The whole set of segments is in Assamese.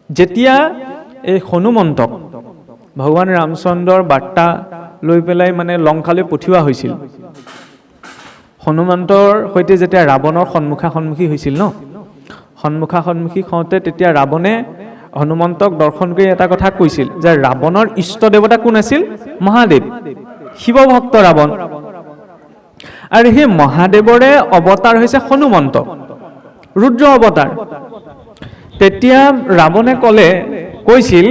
যেতিয়া এই হনুমন্তক ভগৱান ৰামচন্দ্ৰৰ বাৰ্তা লৈ পেলাই মানে লংকালৈ পঠিওৱা হৈছিল, হনুমন্তৰ সৈতে যেতিয়া ৰাৱণৰ সন্মুখী হৈছিল ন, সন্মুখী হওঁতে তেতিয়া ৰাৱণে হনুমন্তক দৰ্শন কৰি এটা কথা কৈছিল যে ৰাৱণৰ ইষ্ট দেৱতা কোন আছিল? মহাদেৱ, শিৱ ভক্ত ৰাৱণ। আৰু সেই মহাদেৱৰে অৱতাৰ হৈছে হনুমন্ত, ৰুদ্ৰ অৱতাৰ। তেতিয়া ৰাৱণে কৈছিল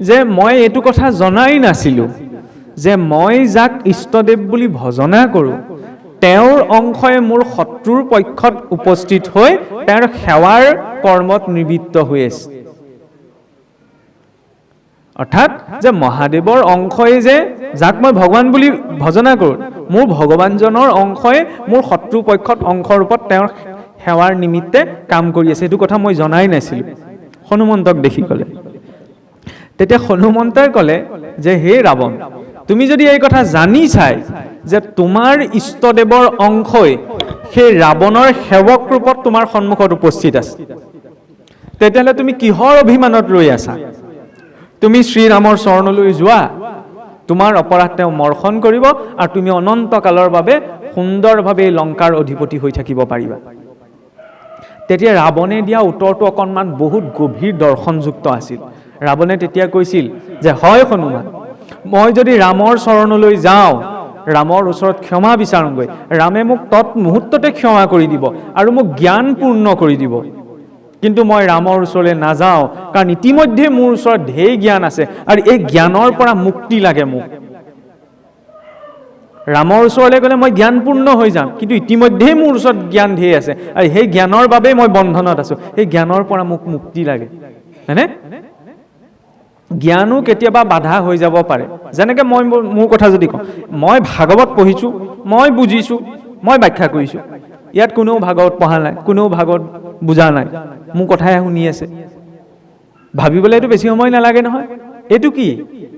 যে মই এইটো কথা জনাই নাছিলো যে মই যাক ইষ্টদেৱ বুলি ভজনা কৰোঁ তেওঁৰ অংশই মোৰ শত্ৰুৰ পক্ষত উপস্থিত হৈ তেওঁৰ সেৱাৰ কৰ্মত নিবৃত্ত হৈ আছে। অৰ্থাৎ যে মহাদেৱৰ অংশই যে যাক মই ভগৱান বুলি ভজনা কৰোঁ, মোৰ ভগৱানজনৰ অংশই মোৰ শত্ৰু পক্ষত অংশৰূপত তেওঁৰ সেৱাৰ নিমিত্তে কাম কৰি আছে, এইটো কথা মই জনাই নাছিলো। হনুমন্তক দেখি ক'লে। তেতিয়া হনুমন্তই ক'লে যে হে ৰাৱণ, তুমি যদি এই কথা জানি চাই যে তোমাৰ ইষ্টদেৱৰ অংশই সেই ৰাৱণৰ সেৱক ৰূপত তোমাৰ সন্মুখত উপস্থিত আছে, তেতিয়াহ'লে তুমি কিহৰ অভিমানত ৰৈ আছা? তুমি শ্ৰীৰামৰ চৰণলৈ যোৱা, তোমাৰ অপৰাধ তেওঁ মৰ্শন কৰিব আৰু তুমি অনন্ত কালৰ বাবে সুন্দৰভাৱে লংকাৰ অধিপতি হৈ থাকিব পাৰিবা। তেতিয়া ৰাৱণে দিয়া উত্তৰটো অকণমান বহুত গভীৰ দৰ্শনযুক্ত আছিল। ৰাৱণে তেতিয়া কৈছিল যে হয় হনুমান, মই যদি ৰামৰ চৰণলৈ যাওঁ, ৰামৰ ওচৰত ক্ষমা বিচাৰোঁগৈ, ৰামে মোক তৎমুহূৰ্ততে ক্ষমা কৰি দিব আৰু মোক জ্ঞান পূৰ্ণ কৰি দিব। কিন্তু মই ৰামৰ ওচৰলৈ নাযাওঁ, কাৰণ ইতিমধ্যে মোৰ ওচৰত ঢেৰ জ্ঞান আছে আৰু এই জ্ঞানৰ পৰা মুক্তি লাগে মোক। ৰামৰ ওচৰলৈ গ'লে মই জ্ঞানপূৰ্ণ হৈ যাম, কিন্তু ইতিমধ্যেই মোৰ ওচৰত জ্ঞান ঢেৰ আছে আৰু সেই জ্ঞানৰ বাবেই মই বন্ধনত আছোঁ। সেই জ্ঞানৰ পৰা মোক মুক্তি লাগে, হয়নে? জ্ঞানো কেতিয়াবা বাধা হৈ যাব পাৰে। যেনেকৈ মই মোৰ কথা যদি কওঁ, মই ভাগৱত পঢ়িছোঁ, মই বুজিছোঁ, মই ব্যাখ্যা কৰিছোঁ, ইয়াত কোনেও ভাগৱত পঢ়া নাই, কোনেও ভাগৱত বুজা নাই, মোৰ কথাহে শুনি আছে। ভাবিবলৈ এইটো বেছি সময় নালাগে নহয়। এইটো কি?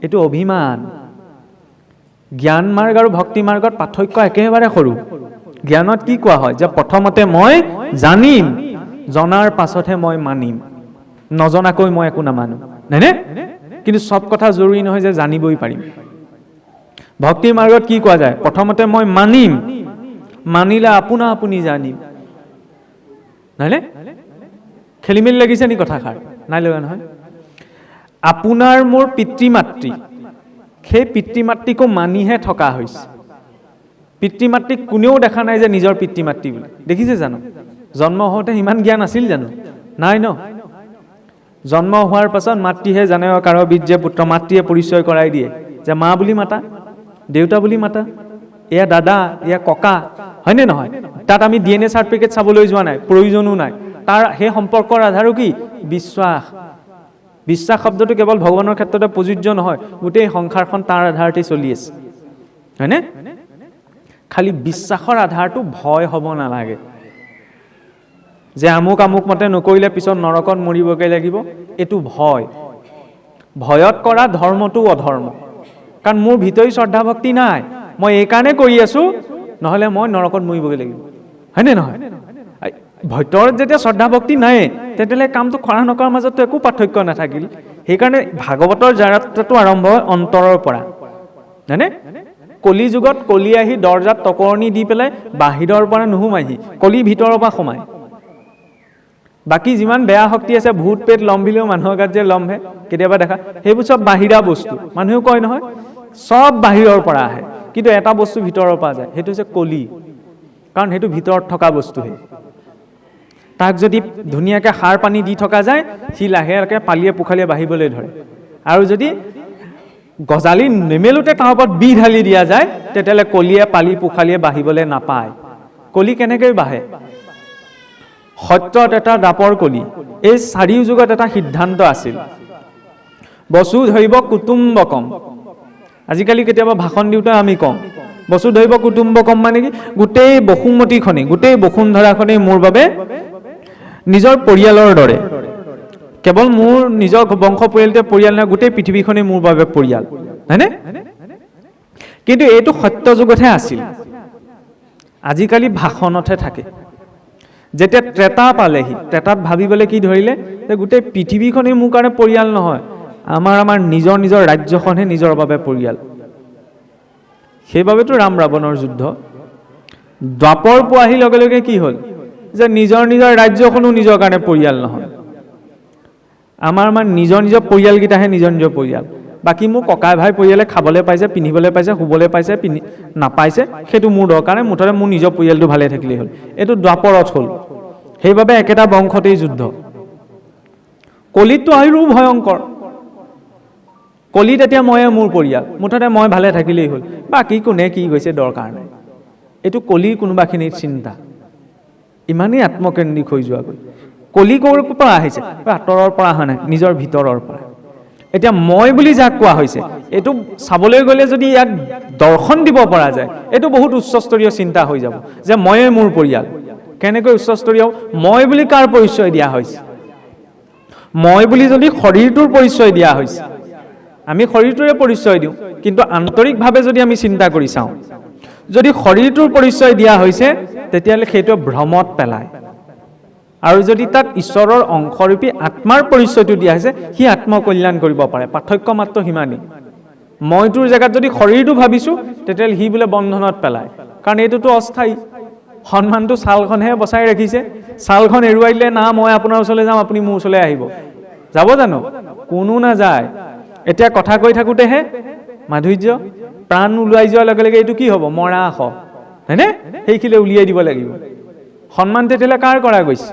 এইটো অভিমান। জ্ঞান মাৰ্গ আৰু ভক্তি মাৰ্গত পাৰ্থক্য একেবাৰে সৰু। জ্ঞানত কি কোৱা হয় যে প্ৰথমতে মই জানিম, জনাৰ পাছতহে মই মানিম, নজনাকৈ মই একো নামানো, হয়নে? কিন্তু চব কথা জৰুৰী নহয় যে জানিবই পাৰিম। ভক্তি মাৰ্গত কি কোৱা যায়? প্ৰথমতে মই মানিম, মানিলে আপোনা আপুনি জানিম, নহয়নে? খেলি মেলি লাগিছে নি কথাষাৰ? নাই লগা নহয়। আপোনাৰ মোৰ পিতৃ মাতৃ, সেই পিতৃ মাতৃকো মানিহে থকা হৈছে। পিতৃ মাতৃক কোনেও দেখা নাই যে নিজৰ পিতৃ মাতৃ বুলি। দেখিছে জানো? জন্ম হওঁতে ইমান জ্ঞান আছিল জানো? নাই ন। জন্ম হোৱাৰ পাছত মাতৃহে জানে কাৰো বীৰ্যে পুত্ৰ, মাতৃয়ে পৰিচয় কৰাই দিয়ে যে মা বুলি মাতা, দেউতা বুলি মাতা, এয়া দাদা, এয়া ককা, হয়নে নহয়? তাত আমি DNA চাৰ্টিফিকেট চাবলৈ যোৱা নাই, প্ৰয়োজনো নাই। তাৰ সেই সম্পৰ্কৰ আধাৰো কি? বিশ্বাস। বিশ্বাস শব্দটো কেৱল ভগৱানৰ ক্ষেত্ৰতে প্ৰযোজ্য নহয়, গোটেই সংসাৰখন তাৰ আধাৰতে চলি আছে, হয়নে? খালি বিশ্বাসৰ আধাৰটো ভয় হ'ব নালাগে যে আমুক আমুক মতে নকৰিলে পিছত নৰকত মৰিবগৈ লাগিব, এইটো ভয়। ভয়ত কৰা ধৰ্মটো অধৰ্ম, কাৰণ মোৰ ভিতৰি শ্ৰদ্ধা ভক্তি নাই, মই এইকাৰণে কৰি আছো, নহ'লে মই নৰকত মৰিবগৈ লাগিব, হয়নে নহয়? ভিতৰত যেতিয়া শ্ৰদ্ধা ভক্তি নাই, তেতিয়াহ'লে কামটো কৰা নকৰাৰ মাজতো একো পাৰ্থক্য নাথাকিল। সেইকাৰণে ভাগৱতৰ যাত্ৰাটো আৰম্ভ হয় অন্তৰৰ পৰা, হয়নে? কলি যুগত কলি আহি দৰ্জাত টকৰণি দি পেলাই বাহিৰৰ পৰা নুসুমাইহি, কলি ভিতৰৰ পৰা সোমায়। বাকী যিমান বেয়া শক্তি আছে, ভূত পেট লম্ভিলেও মানুহৰ গাত যে লম্ভে কেতিয়াবা দেখা, সেইবোৰ চব বাহিৰা বস্তু। মানুহেও কয় নহয় চব বাহিৰৰ পৰা আহে, কিন্তু এটা বস্তু ভিতৰৰ পৰা যায়, সেইটো হৈছে কলি, কাৰণ সেইটো ভিতৰত থকা বস্তুহে। তাক যদি ধুনীয়াকৈ সাৰ পানী দি থকা যায়, সি লাহে লাহে পালিয়ে পোখালিয়ে বাঢ়িবলৈ ধৰে। আৰু যদি গজালি নেমেলোতে তাৰ ওপৰত বি ঢালি দিয়া যায়, তেতিয়াহ'লে কলিয়ে পালি পোখালিয়ে বাঢ়িবলৈ নাপায়। কলি কেনেকৈ বাঢ়ে? সত্যত এটা দাপৰ কলি। এই চাৰিও যুগত এটা সিদ্ধান্ত আছিল, বসুধৈৱ কুটুম্বকম। আজিকালি কেতিয়াবা ভাষণ দিওঁতে আমি কওঁ বসুধৈৱ কুটুম্বকম মানে কি? গোটেই বসুমতীখনেই, গোটেই বসুন্ধৰাখনেই মোৰ বাবে নিজৰ পৰিয়ালৰ দৰে। কেৱল মোৰ নিজৰ বংশ পৰিয়ালতে পৰিয়াল নহয়, গোটেই পৃথিৱীখনেই মোৰ বাবে পৰিয়াল, হয়নে? কিন্তু এইটো সত্য যুগতহে আছিল, আজিকালি ভাষণতহে থাকে। যেতিয়া ত্ৰেতা পালেহি, ত্ৰেতাত ভাবিবলৈ কি ধৰিলে যে গোটেই পৃথিৱীখনেই মোৰ কাৰণে পৰিয়াল নহয়, আমাৰ নিজৰ নিজৰ ৰাজ্যখনহে নিজৰ বাবে পৰিয়াল। সেইবাবেতো ৰাম ৰাৱণৰ যুদ্ধ। দ্বাপৰ পোৱাহি লগে লগে কি হ'ল যে নিজৰ নিজৰ ৰাজ্যখনো নিজৰ কাৰণে পৰিয়াল নহয়। আমাৰ নিজৰ নিজৰ পৰিয়ালকেইটাহে নিজৰ নিজৰ পৰিয়াল, বাকী মোৰ ককাই ভাই পৰিয়ালে খাবলৈ পাইছে, পিন্ধিবলৈ পাইছে, শুবলৈ পাইছে, নাপাইছে, সেইটো মোৰ দৰকাৰ নাই, মুঠতে মোৰ নিজৰ পৰিয়ালটো ভালে থাকিলেই হ'ল। এইটো দ্বাপৰত হ'ল। সেইবাবে একেটা বংশতেই যুদ্ধ। কলিতটো আৰু ভয়ংকৰ। কলিত এতিয়া ময়ে মোৰ পৰিয়াল, মুঠতে মই ভালে থাকিলেই হ'ল, বাকী কোনে কি গৈছে দৰকাৰ নাই। এইটো কলিৰ কোনোবাখিনিৰ চিন্তা, ইমানেই আত্মকেন্দ্ৰিক হৈ যোৱাগৈ। কলি ক'ৰ পৰা আহিছে? আঁতৰৰ পৰা অহা নাই, নিজৰ ভিতৰৰ পৰা। এতিয়া মই বুলি যাক কোৱা হৈছে, এইটো চাবলৈ গ'লে যদি ইয়াক দৰ্শন দিব পৰা যায়, এইটো বহুত উচ্চস্তৰীয় চিন্তা হৈ যাব যে ময়ে মোৰ পৰিয়াল। কেনেকৈ উচ্চস্তৰীয়? মই বুলি কাৰ পৰিচয় দিয়া হৈছে? মই বুলি যদি শৰীৰটোৰ পৰিচয় দিয়া হৈছে, আমি শৰীৰটোৰে পৰিচয় দিওঁ, কিন্তু আন্তৰিকভাৱে যদি আমি চিন্তা কৰি চাওঁ, যদি শৰীৰটোৰ পৰিচয় দিয়া হৈছে, তেতিয়াহ'লে সেইটো ভ্ৰমত পেলায়। আৰু যদি তাত ঈশ্বৰৰ অংশৰূপী আত্মাৰ পৰিচয়টো দিয়া হৈছে, সি আত্মকল্যাণ কৰিব পাৰে। পাৰ্থক্য মাত্ৰ সিমানেই। মইটোৰ জেগাত যদি শৰীৰটো ভাবিছোঁ, তেতিয়াহ'লে সি বোলে বন্ধনত পেলায়, কাৰণ এইটোতো অস্থায়ী। সন্মানটো ছালখনহে বচাই ৰাখিছে। ছালখন এৰুৱাই দিলে, না মই আপোনাৰ ওচৰলৈ যাম, আপুনি মোৰ ওচৰলৈ আহিব, যাব জানো? কোনো নাযায়। এতিয়া কথা কৈ থাকোঁতেহে মাধুৰ্য, প্ৰাণ ওলাই যোৱাৰ লগে লগে এইটো কি হ'ব? মৰা আস, হয়নে? সেইখিলে উলিয়াই দিব লাগিব। সন্মান তেতিয়াহ'লে কাৰ কৰা গৈছে?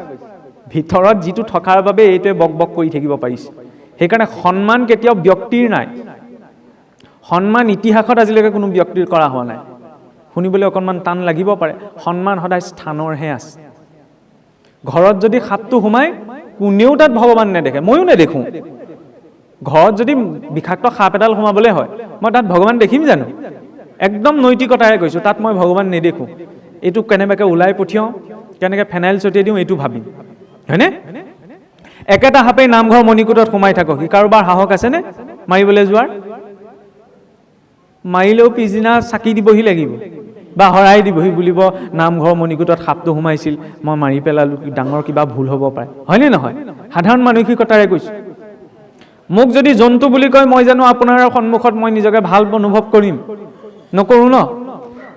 ভিতৰত যিটো থকাৰ বাবে এইটোৱে বক বক কৰি থাকিব পাৰিছে। সেইকাৰণে সন্মান কেতিয়াও ব্যক্তিৰ নাই। সন্মান ইতিহাসত আজিলৈকে কোনো ব্যক্তিৰ কৰা হোৱা নাই। শুনিবলৈ অকণমান টান লাগিব পাৰে, সন্মান সদায় স্থানৰহে আছে। ঘৰত যদি সাপটো সোমায়, কোনেও তাত ভগৱান নেদেখে, ময়ো নেদেখোঁ। ঘৰত যদি বিষাক্ত সাপ এডাল সোমাবলৈ হয়, মই তাত ভগৱান দেখিম জানো? একদম নৈতিকতাৰে কৈছোঁ, তাত মই ভগৱান নেদেখোঁ। এইটো কেনেবাকৈ ওলাই পঠিয়াওঁ, কেনেকৈ ফেনাইল ছটিয়াই দিওঁ, এইটো ভাবিম, হয়নে? একেটা সাপেই নামঘৰ মণিকূটত সোমাই থাকক, সি কাৰোবাৰ সাহস আছেনে মাৰিবলৈ যোৱাৰ? মাৰিলেও পিছদিনা চাকি দিবহি লাগিব বা হৰাই দিবহি, বুলিব নামঘৰ মণিকূটত সাপটো সোমাইছিল, মই মাৰি পেলালোঁ, ডাঙৰ কিবা ভুল হ'ব পাৰে, হয়নে নহয়? সাধাৰণ মানসিকতাৰে কৈছোঁ। মোক যদি জন্তু বুলি কয়, মই জানো আপোনাৰ সন্মুখত মই নিজকে ভাল অনুভৱ কৰিম? নকৰোঁ ন?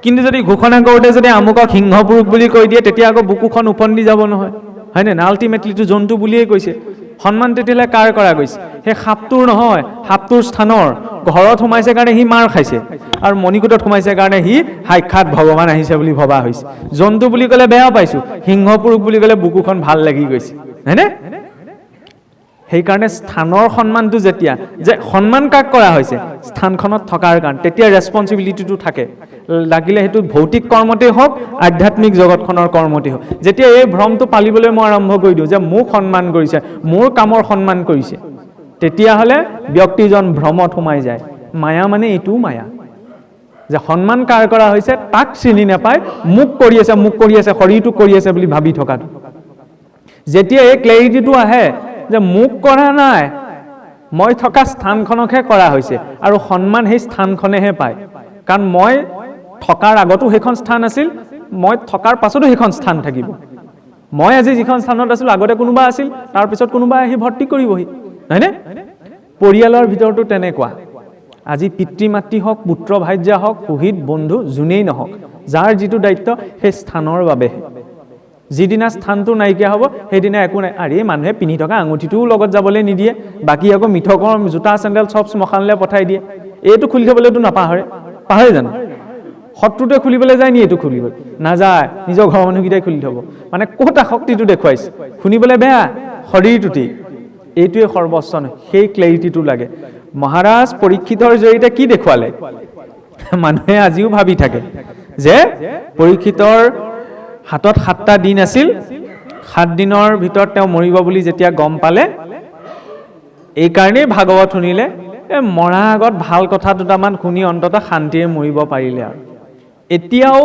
কিন্তু যদি ঘোষণা কৰোঁতে যদি আমুকক সিংহ পুৰুষ বুলি কৈ দিয়ে, তেতিয়া আকৌ বুকুখন ওফন্দি যাব নহয়, হয়নে? আল্টিমেটলিটো জন্তু বুলিয়েই কৈছে। সন্মান তেতিয়াহ'লে কাৰ কৰা গৈছে? সেই সাপটোৰ নহয়, সাপটোৰ স্থানৰ। ঘৰত সোমাইছে কাৰণে সি মাৰ খাইছে, আৰু মণিকূটত সোমাইছে কাৰণে সি সাক্ষাৎ ভগৱান আহিছে বুলি ভবা হৈছে। জন্তু বুলি ক'লে বেয়া পাইছোঁ, সিংহ পুৰুষ বুলি ক'লে বুকুখন ভাল লাগি গৈছে, হয়নে? সেইকাৰণে স্থানৰ সন্মানটো যেতিয়া, যে সন্মান কাক কৰা হৈছে? স্থানখনত থকাৰ কাৰণে, তেতিয়া ৰেছপঞ্চিবিলিটিটো থাকে। লাগিলে সেইটো ভৌতিক কৰ্মতেই হওক, আধ্যাত্মিক জগতখনৰ কৰ্মতেই হওক। যেতিয়া এই ভ্ৰমটো পালিবলৈ মই আৰম্ভ কৰি দিওঁ যে মোক সন্মান কৰিছে, মোৰ কামৰ সন্মান কৰিছে, তেতিয়াহ'লে ব্যক্তিজন ভ্ৰমত সোমাই যায়। মায়া মানে এইটোও মায়া, যে সন্মান কাৰ কৰা হৈছে তাক চিনি নাপায়, মোক কৰি আছে, মোক কৰি আছে, শৰীৰটো কৰি আছে বুলি ভাবি থকাটো। যেতিয়া এই ক্লেৰিটিটো আহে যে মোক কৰা নাই, মই থকা স্থানখনকহে কৰা হৈছে, আৰু সন্মান সেই স্থানখনেহে পায়। কাৰণ মই থকাৰ আগতো সেইখন স্থান আছিল, মই থকাৰ পাছতো সেইখন স্থান থাকিব। মই আজি যিখন স্থানত আছিলোঁ, আগতে কোনোবা আছিল, তাৰপিছত কোনোবা আহি ভৰ্তি কৰিবহি, হয়নে? পৰিয়ালৰ ভিতৰতো তেনেকুৱা। আজি পিতৃ মাতৃ হওক, পুত্ৰ ভাৰ্যা হওক, শহীদ বন্ধু যোনেই নহওক, যাৰ যিটো দায়িত্ব সেই স্থানৰ বাবেহে। যিদিনা স্থানটো নাইকিয়া হ'ব, সেইদিনা একো নাই। আৰে মানুহে পিন্ধি থকা আঙুঠিটোও লগত যাবলৈ নিদিয়ে, বাকী আকৌ মিঠকৰ জোতা চেণ্ডেল চব শ্মশানলৈ পঠাই দিয়ে। এইটো খুলি থ'বলৈতো নাপাহৰে, পাহৰে জানো? শত্ৰুটোৱে খুলিবলৈ যায় নি? এইটো খুলিব নাযায়, নিজৰ ঘৰৰ মানুহকেইটাই খুলি থ'ব। মানে ক'ত আসক্তিটো দেখুৱাইছে, শুনিবলৈ বেয়া, শৰীৰটোতেই। এইটোৱে সৰ্বস্ব নহয়, সেই ক্লেৰিটিটো লাগে। মহাৰাজ পৰীক্ষিতৰ জৰিয়তে কি দেখুৱালে? মানুহে আজিও ভাবি থাকে যে পৰীক্ষিতৰ হাতত 7টা দিন আছিল, 7 দিনৰ ভিতৰত তেওঁ মৰিব বুলি যেতিয়া গম পালে, এইকাৰণেই ভাগৱত শুনিলে, মৰা আগত ভাল কথা দুটামান শুনি অন্ততঃ শান্তিৰে মৰিব পাৰিলে। আৰু এতিয়াও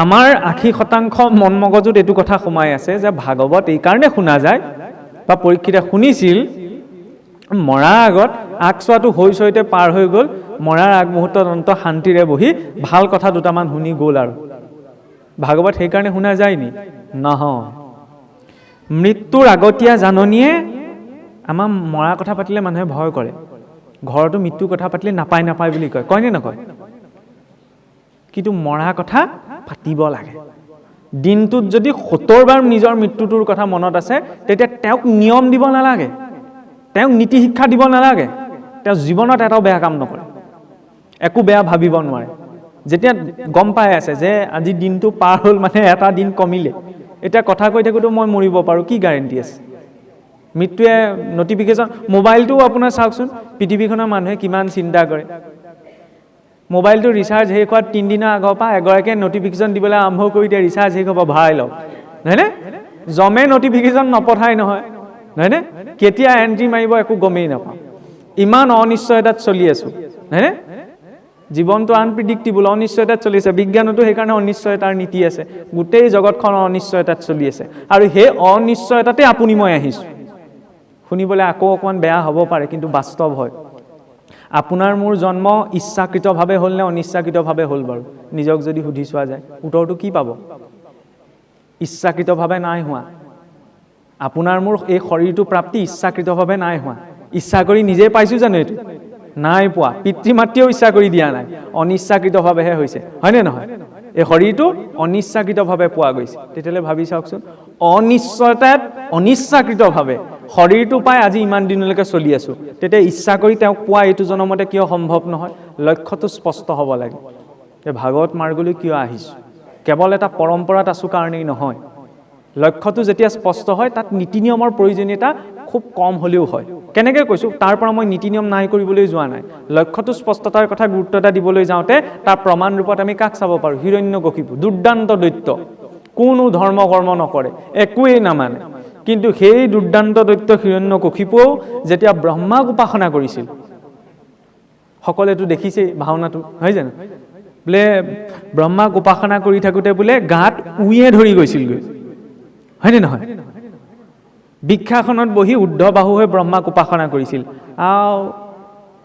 আমাৰ 80% মন মগজুত এইটো কথা সোমাই আছে যে ভাগৱত এইকাৰণে শুনা যায়, বা পৰীক্ষিতে শুনিছিল, মৰাৰ আগত আগচোৱাটো হৈছৈতে পাৰ হৈ গ'ল, মৰাৰ আগমুহূৰ্তত অন্ততঃ শান্তিৰে বহি ভাল কথা দুটামান শুনি গ'ল। আৰু ভাগৱত সেইকাৰণে শুনা যায় নি? নহয়, মৃত্যুৰ আগতীয়া জাননীয়ে আমাৰ মৰাৰ কথা পাতিলে মানুহে ভয় কৰে। ঘৰতো মৃত্যুৰ কথা পাতিলে নাপায় বুলি কয়, কয়নে নকয়? কিন্তু মৰাৰ কথা পাতিব লাগে। দিনটোত যদি ৭০ বাৰ নিজৰ মৃত্যুটোৰ কথা মনত আছে, তেতিয়া তেওঁক নিয়ম দিব নালাগে, তেওঁক নীতি শিক্ষা দিব নালাগে। তেওঁ জীৱনত এটাও বেয়া কাম নকৰে, একো বেয়া ভাবিব নোৱাৰে। যেতিয়া গম পাই আছে যে আজি দিনটো পাৰ হ'ল, মানে এটা দিন কমিলে, এতিয়া কথা কৈ থাকোঁতো মই মৰিব পাৰোঁ, কি গ্যাৰেণ্টি আছে? মৃত্যুৱে নটিফিকেশ্যন, মোবাইলটোও আপোনাৰ চাওকচোন, পৃথিৱীখনৰ মানুহে কিমান চিন্তা কৰে। মোবাইলটো ৰিচাৰ্জ শেষ হোৱাৰ ৩ দিনৰ আগৰ পৰা এগৰাকীয়ে নটিফিকেশ্যন দিবলৈ আৰম্ভ কৰি দিয়ে, ৰিচাৰ্জ শেষ হ'ব ভৰাই লওক, নহয়নে? জমে নটিফিকেশ্যন নপঠাই নহয়, নহয়নে? কেতিয়া এণ্ট্ৰি মাৰিব একো গমেই নাপাওঁ। ইমান অনিশ্চয়তাত চলি আছোঁ, নহয়নে? জীৱনটো আনপ্ৰিডিক্টেবল, অনিশ্চয়তাত চলি আছে। বিজ্ঞানতো সেইকাৰণে অনিশ্চয়তাৰ নীতি আছে। গোটেই জগতখন অনিশ্চয়তাত চলি আছে, আৰু সেই অনিশ্চয়তাতে আপুনি মই আহিছোঁ। শুনিবলৈ আকৌ অকণমান বেয়া হ'ব পাৰে, কিন্তু বাস্তৱ হয়। আপোনাৰ মোৰ জন্ম ইচ্ছাকৃতভাৱে হ'ল নে অনিচ্ছাকৃতভাৱে হ'ল বাৰু? নিজক যদি সুধি চোৱা যায়, উত্তৰটো কি পাব? ইচ্ছাকৃতভাৱে নাই হোৱা। আপোনাৰ মোৰ এই শৰীৰটো প্ৰাপ্তি ইচ্ছাকৃতভাৱে নাই হোৱা। ইচ্ছা কৰি নিজে পাইছোঁ জানো? এইটো নাই পোৱা। পিতৃ মাতৃয়েও ইচ্ছা কৰি দিয়া নাই, অনিচ্ছাকৃতভাৱেহে হৈছে, হয়নে নহয়? এই শৰীৰটো অনিচ্ছাকৃতভাৱে পোৱা গৈছে। তেতিয়াহ'লে ভাবি চাওকচোন, অনিশ্চয়তাত অনিচ্ছাকৃতভাৱে শৰীৰটো পাই আজি ইমান দিনলৈকে চলি আছোঁ, তেতিয়া ইচ্ছা কৰি তেওঁক পোৱা এইটো জনমতে কিয় সম্ভৱ নহয়? লক্ষ্যটো স্পষ্ট হ'ব লাগে। ভাগৱত মাৰ্গলৈ কিয় আহিছোঁ? কেৱল এটা পৰম্পৰাত আছোঁ কাৰণেই নহয়। লক্ষ্যটো যেতিয়া স্পষ্ট হয়, তাত নীতি নিয়মৰ প্ৰয়োজনীয়তা খুব কম হ'লেও হয়। কেনেকৈ কৈছোঁ? তাৰ পৰা মই নীতি নিয়ম নাই কৰিবলৈ যোৱা নাই। লক্ষ্যটো স্পষ্টতাৰ কথা গুৰুত্ব এটা দিবলৈ যাওঁতে তাৰ প্ৰমাণ ৰূপত আমি কাক চাব পাৰোঁ? হিৰণ্যকশিপু, দুৰ্দান্ত দৈত্য, কোনো ধৰ্ম কৰ্ম নকৰে, একোৱেই নামানে। কিন্তু সেই দুৰ্দান্ত দৈত্য হিৰণ্যকশিপুৱেও যেতিয়া ব্ৰহ্মাক উপাসনা কৰিছিল, সকলোৱেতো দেখিছেই ভাওনাটো, হয় জানো? বোলে ব্ৰহ্মাক উপাসনা কৰি থাকোঁতে বোলে গাত উঁয়ে ধৰি গৈছিলগৈ, হয়নে নহয়? বৃক্ষাসনত বহি উৰ্ধবাহু হৈ ব্ৰহ্মাক উপাসনা কৰিছিল।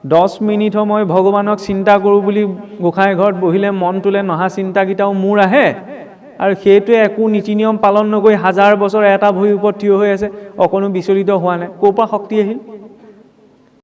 10 মিনিট সময় ভগৱানক চিন্তা কৰোঁ বুলি গোসাঁই ঘৰত বহিলে মনটোলে নহা চিন্তাকেইটাও মোৰ আহে, আৰু সেইটোৱে একো নীতি নিয়ম পালন নকৰি 1000 বছৰ এটা ভৰিৰ ওপৰত থিয় হৈ আছে, অকণো বিচলিত হোৱা নাই। ক'ৰ পৰা শক্তি আহিল?